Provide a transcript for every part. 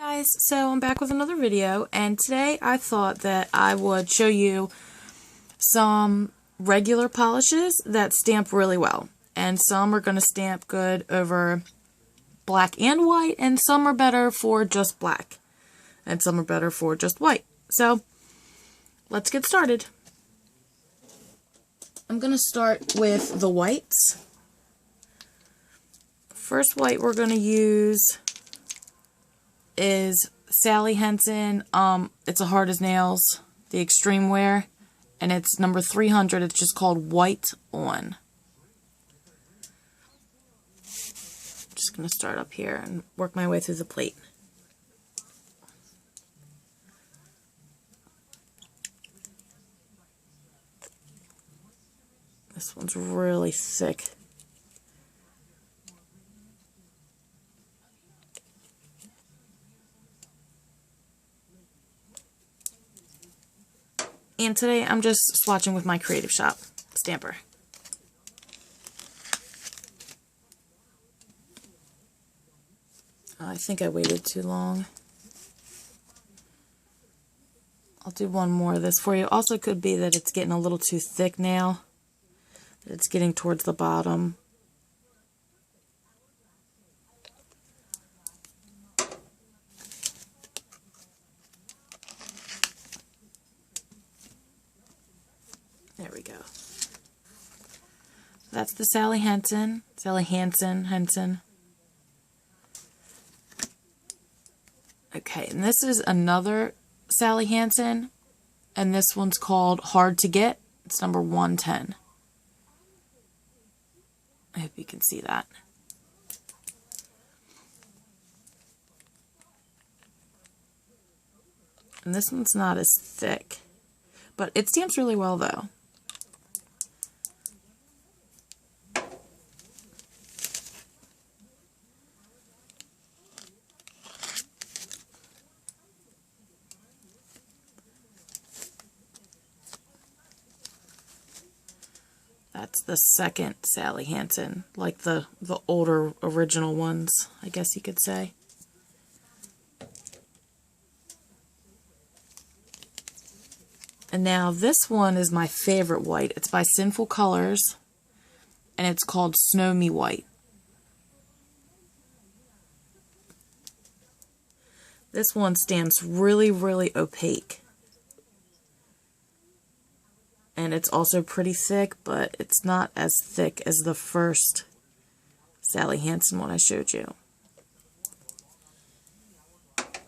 Guys, so I'm back with another video, and today I thought that I would show you some regular polishes that stamp really well, and some are going to stamp good over black and white, and some are better for just black, and some are better for just white. So let's get started. I'm going to start with the whites. First white we're going to use is Sally Hansen. It's a hard as nails, the extreme wear, and it's number 300. It's just called White On. Just gonna start up here and work my way through the plate. This one's really thick. And today I'm just swatching with my Creative Shop stamper. I think I waited too long. I'll do one more of this for you. Also could be that it's getting a little too thick now. That it's getting towards the bottom. There we go. That's the Sally Hansen. Hansen. Okay, and this is another Sally Hansen, and this one's called Hard to Get. It's number 110. I hope you can see that. And this one's not as thick, but it stamps really well though. That's the second Sally Hansen, like the older original ones, I guess you could say. And now this one is my favorite white. It's by Sinful Colors, and it's called Snow Me White. This one stamps really, really opaque. And it's also pretty thick, but it's not as thick as the first Sally Hansen one I showed you. Look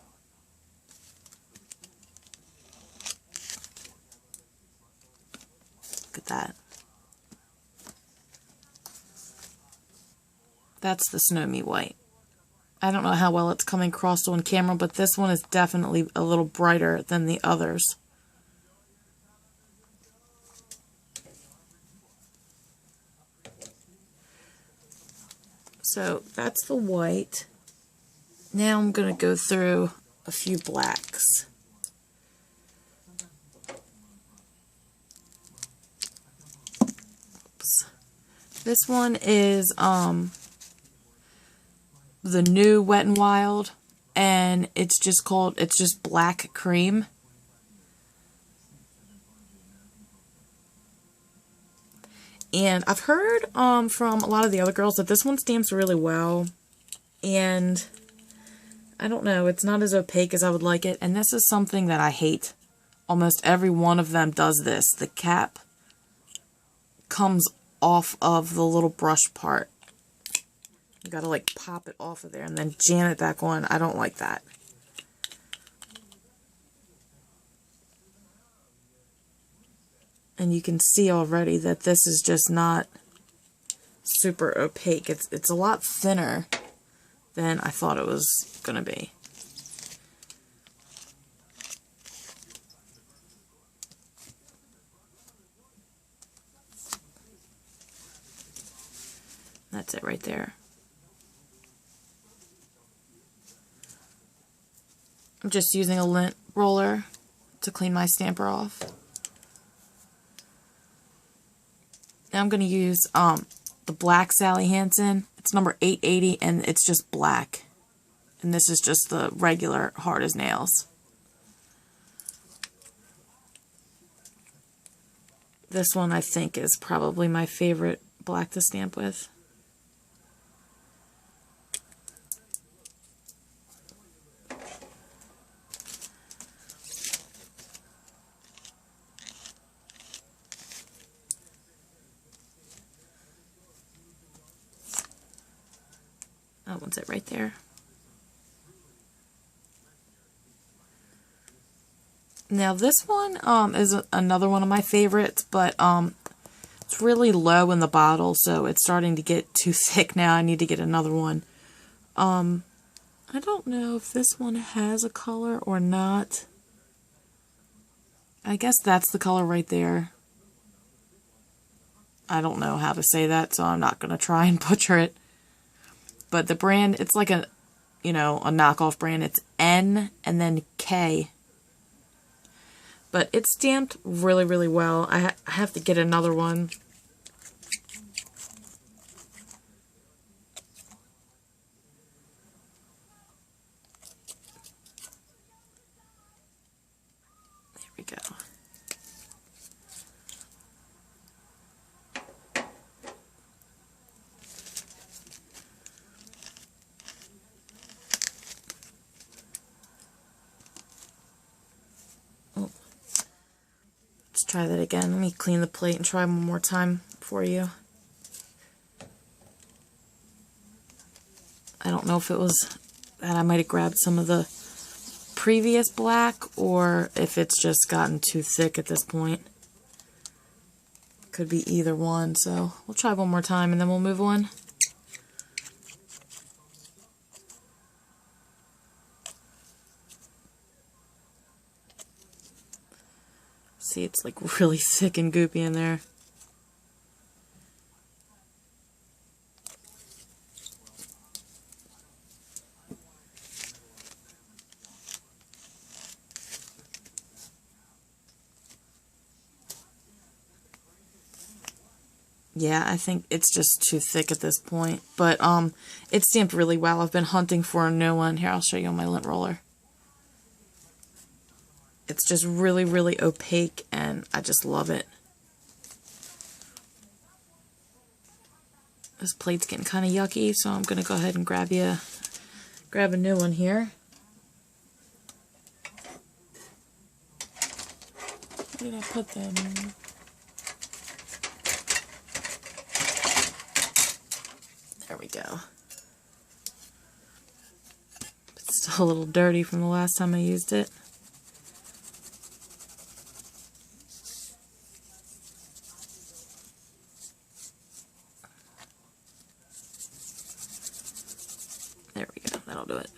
at that. That's the Snow Me White. I don't know how well it's coming across on camera, but this one is definitely a little brighter than the others. So that's the white. Now I'm going to go through a few blacks. Oops. This one is the new Wet n Wild, and it's just black cream. And I've heard from a lot of the other girls that this one stamps really well, and I don't know, it's not as opaque as I would like it, and this is something that I hate. Almost every one of them does this. The cap comes off of the little brush part. You gotta like pop it off of there and then jam it back on. I don't like that. And you can see already that this is just not super opaque. It's a lot thinner than I thought it was going to be. That's it right there. I'm just using a lint roller to clean my stamper off. Now I'm going to use the black Sally Hansen. It's number 880, and it's just black. And this is just the regular hard as nails. This one I think is probably my favorite black to stamp with. That one's it right there. Now this one is another one of my favorites, but it's really low in the bottle, so it's starting to get too thick now. I need to get another one. I don't know if this one has a color or not. I guess that's the color right there. I don't know how to say that, so I'm not going to try and butcher it. But the brand, it's like a, you know, a knockoff brand. It's N and then K. But it's stamped really, really well. I have to get another one. There we go. Try that again. Let me clean the plate and try one more time for you. I don't know if it was that I might have grabbed some of the previous black or if it's just gotten too thick at this point. Could be either one, so we'll try one more time and then we'll move on. See, it's like really thick and goopy in there. Yeah, I think it's just too thick at this point, but it's stamped really well. I've been hunting for a new one. Here, I'll show you on my lint roller. It's just really, really opaque, and I just love it. This plate's getting kind of yucky, so I'm going to go ahead and grab a new one here. Where did I put them? There we go. It's still a little dirty from the last time I used it. There we go, that'll do it.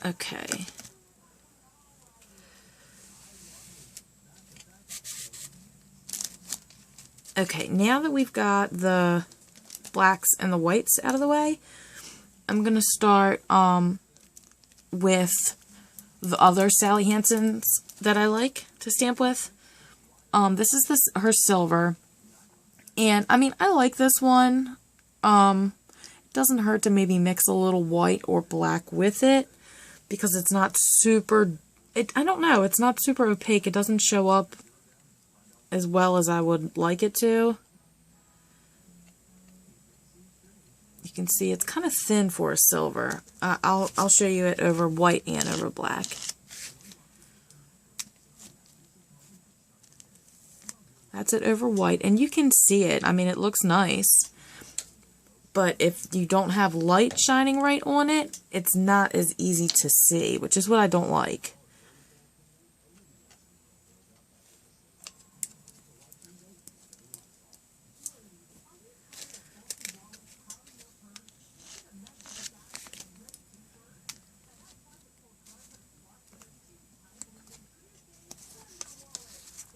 Okay. Okay, now that we've got the blacks and the whites out of the way, I'm going to start with the other Sally Hansens that I like to stamp with. This is her silver, and I mean, I like this one. It doesn't hurt to maybe mix a little white or black with it because it's not super, I don't know, it's not super opaque. It doesn't show up as well as I would like it to. You can see it's kind of thin for a silver. I'll show you it over white and over black. That's it over white, and you can see it. I mean, it looks nice, but if you don't have light shining right on it, it's not as easy to see, which is what I don't like.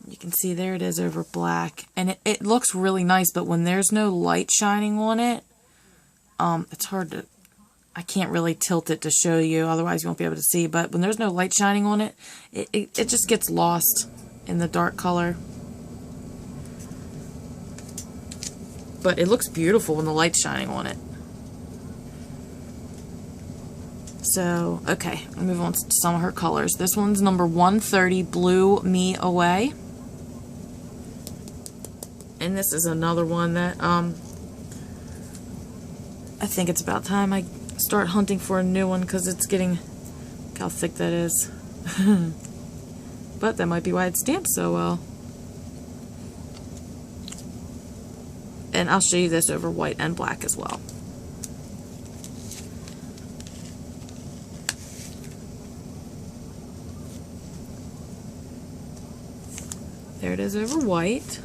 You can see there it is over black, and it looks really nice, but when there's no light shining on it, it's hard to, I can't really tilt it to show you, otherwise you won't be able to see, but when there's no light shining on it, it just gets lost in the dark color. but it looks beautiful when the light's shining on it. So, okay, I'll move on to some of her colors. This one's number 130, Blew Me Away. And this is another one that, I think it's about time I start hunting for a new one, because it's getting, look how thick that is. But that might be why it stamps so well. And I'll show you this over white and black as well. There it is over white.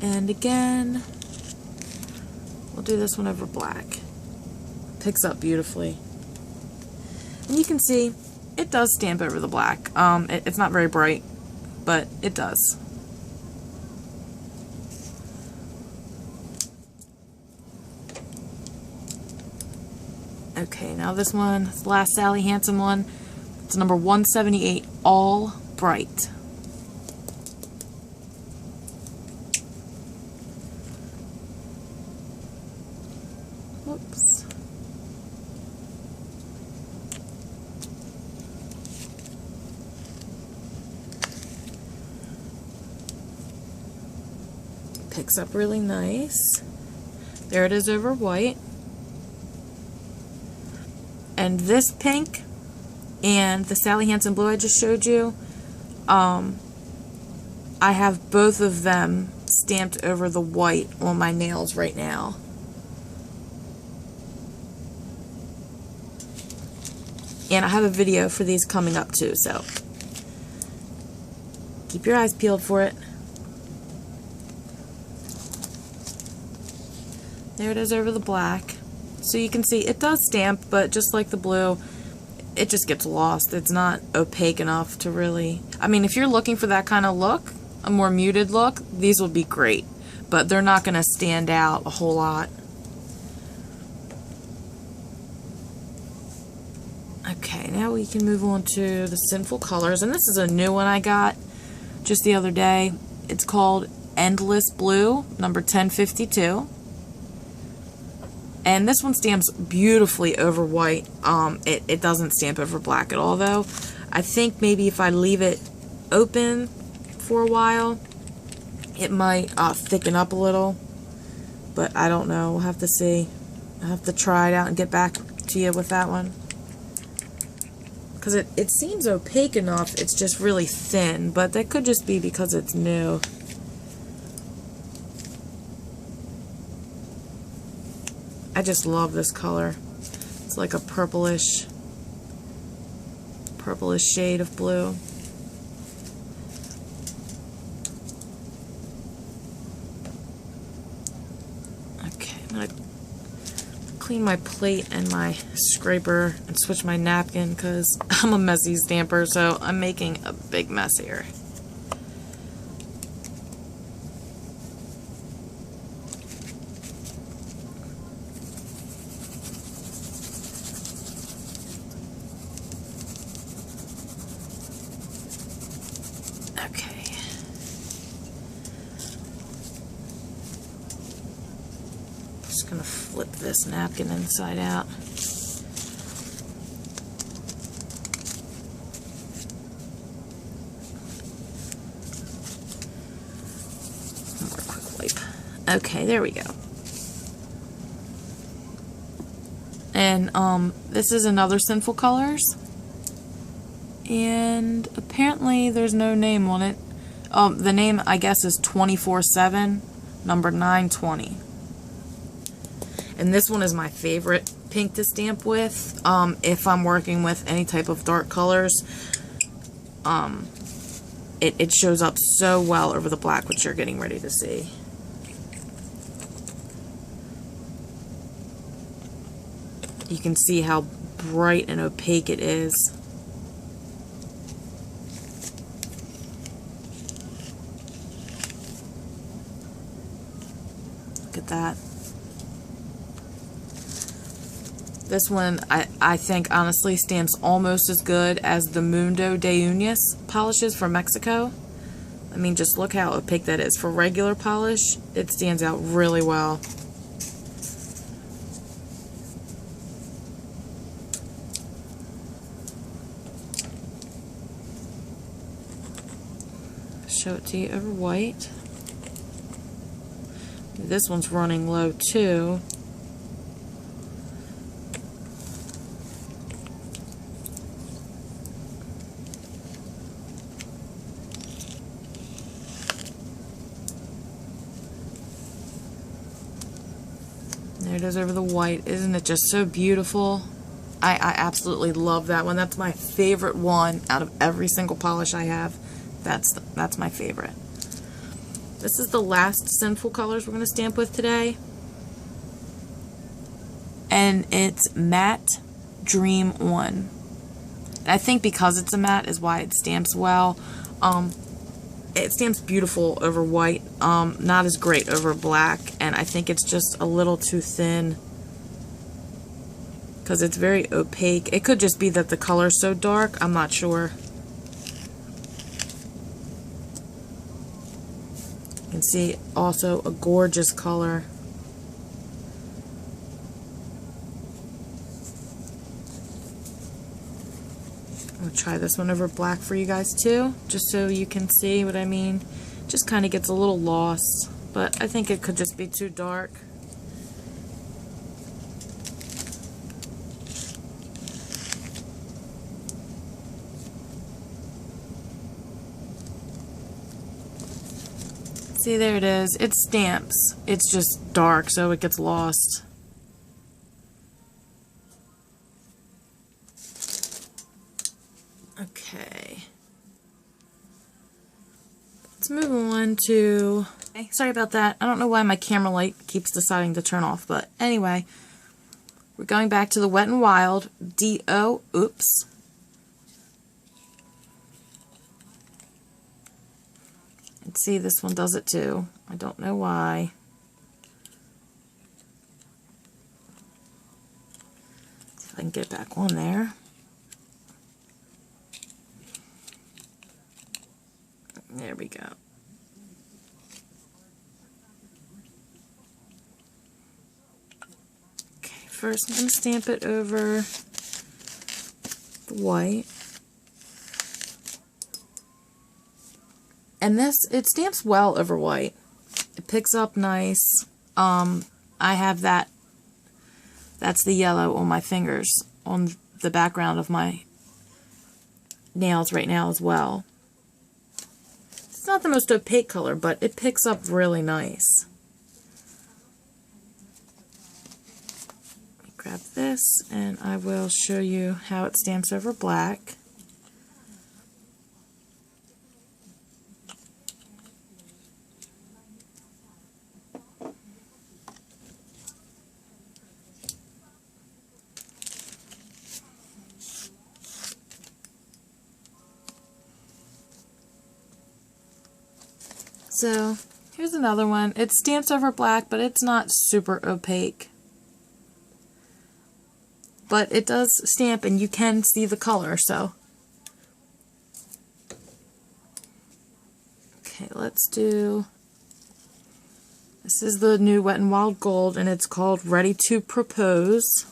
And again, we'll do this one over black. Picks up beautifully. And you can see it does stamp over the black. It's not very bright, but it does. Okay, now this one, the last Sally Hansen one, it's number 178, All Bright. Whoops. Picks up really nice. There it is over white. And this pink and the Sally Hansen blue I just showed you, I have both of them stamped over the white on my nails right now. And I have a video for these coming up too, so keep your eyes peeled for it. There it is over the black. So you can see it does stamp, but just like the blue, it just gets lost. It's not opaque enough to really... I mean, if you're looking for that kind of look, a more muted look, these will be great. But they're not going to stand out a whole lot. Okay, now we can move on to the Sinful Colors. And this is a new one I got just the other day. It's called Endless Blue, number 1052. And this one stamps beautifully over white. It doesn't stamp over black at all, though. I think maybe if I leave it open for a while, it might thicken up a little. But I don't know. We'll have to see. I'll have to try it out and get back to you with that one. Because it seems opaque enough. It's just really thin. But that could just be because it's new. I just love this color. It's like a purplish shade of blue. Okay, I'm gonna clean my plate and my scraper and switch my napkin because I'm a messy stamper, so I'm making a big mess here. Just gonna flip this napkin inside out. One more quick wipe. Okay, there we go. And this is another Sinful Colors. And apparently there's no name on it. The name, I guess, is 24/7, number 920. And this one is my favorite pink to stamp with. If I'm working with any type of dark colors, it shows up so well over the black, which you're getting ready to see. You can see how bright and opaque it is. Look at that. This one, I think, honestly, stamps almost as good as the Mundo de Uñas polishes from Mexico. I mean, just look how opaque that is. For regular polish, it stands out really well. Show it to you over white. This one's running low too. There it is over the white. Isn't it just so beautiful? I absolutely love that one. That's my favorite one out of every single polish I have. That's my favorite. This is the last Sinful Colors we're going to stamp with today. And it's Matte Dream 1. And I think because it's a matte is why it stamps well. It stamps beautiful over white, not as great over black, and I think it's just a little too thin because it's very opaque. It could just be that the color's so dark, I'm not sure. You can see also a gorgeous color. I'm going to try this one over black for you guys too, just so you can see what I mean. Just kind of gets a little lost, but I think it could just be too dark. See, there it is. It stamps. It's just dark, so it gets lost. Okay. Let's move on to... Okay, sorry about that. I don't know why my camera light keeps deciding to turn off, but anyway. We're going back to the Wet n Wild D.O. Oops. And see, this one does it too. I don't know why. See if I can get it back on there. There we go. Okay, first I'm going to stamp it over the white. And this, it stamps well over white. It picks up nice. I have that, that's the yellow on my fingers, on the background of my nails right now as well. It's not the most opaque color, but it picks up really nice. Let me grab this and I will show you how it stamps over black. So, here's another one. It stamps over black, but it's not super opaque. But it does stamp, and you can see the color, so. Okay, let's do... This is the new Wet n Wild Gold, and it's called Ready to Propose.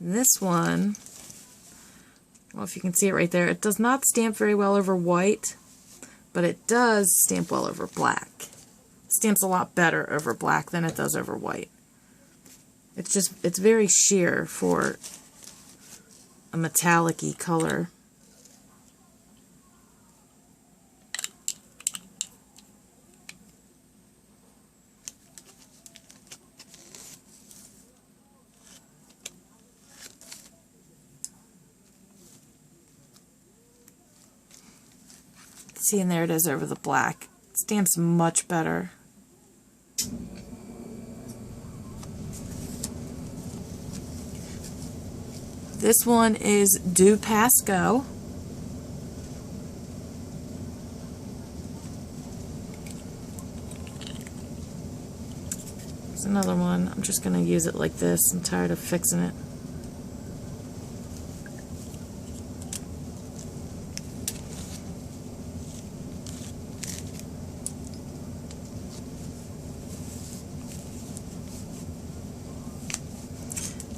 This one, well, if you can see it right there, it does not stamp very well over white, but it does stamp well over black. It stamps a lot better over black than it does over white. It's just, it's very sheer for a metallic-y color. See, and there it is over the black. It stamps much better. This one is Do Pass Go. There's another one. I'm just going to use it like this. I'm tired of fixing it.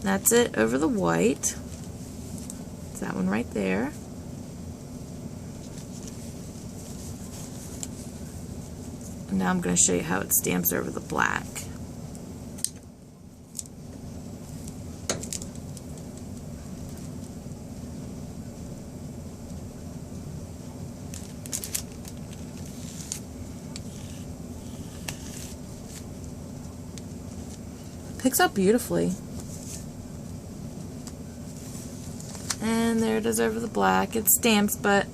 That's it over the white. It's that one right there. And now I'm going to show you how it stamps over the black. Picks up beautifully. And there it is over the black. It stamps, but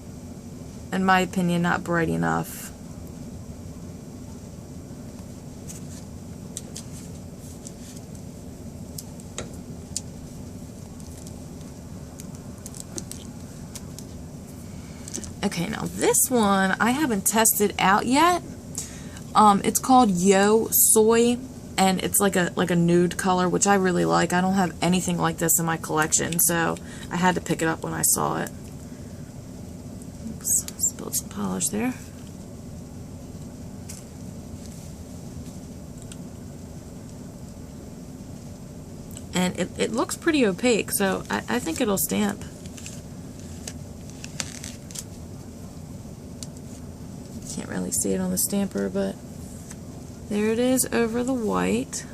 in my opinion, not bright enough. Okay, now this one I haven't tested out yet. It's called Yo Soy, and it's like a nude color, which I really like. I don't have anything like this in my collection, so I had to pick it up when I saw it. Oops, spilled some polish there. And it looks pretty opaque, so I think it'll stamp. Can't really see it on the stamper, but there it is over the white.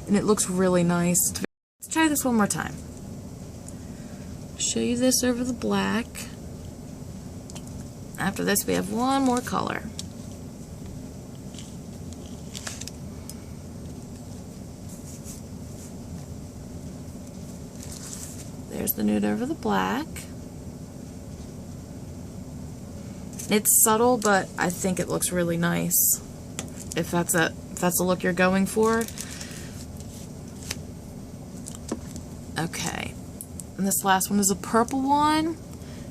And it looks really nice. Let's try this one more time. Show you this over the black. After this, we have one more color. There's the nude over the black. It's subtle, but I think it looks really nice. If that's a look you're going for. Okay. And this last one is a purple one,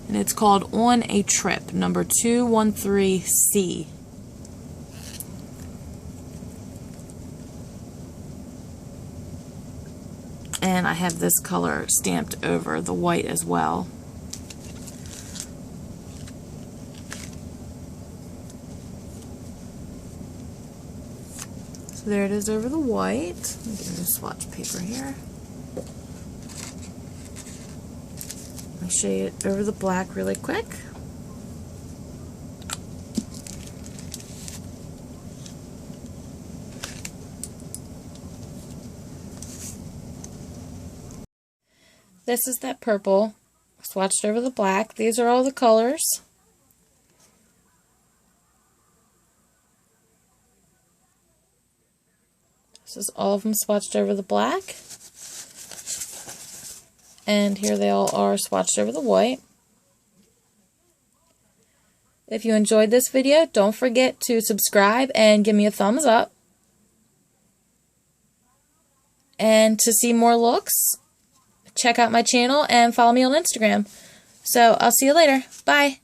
and it's called On a Trip, number 213C. And I have this color stamped over the white as well. So there it is over the white. Let me get a new swatch paper here. Let me show you it over the black really quick. This is that purple swatched over the black. These are all the colors. This is all of them swatched over the black. And here they all are swatched over the white. If you enjoyed this video, don't forget to subscribe and give me a thumbs up. And to see more looks, check out my channel and follow me on Instagram. So I'll see you later. Bye.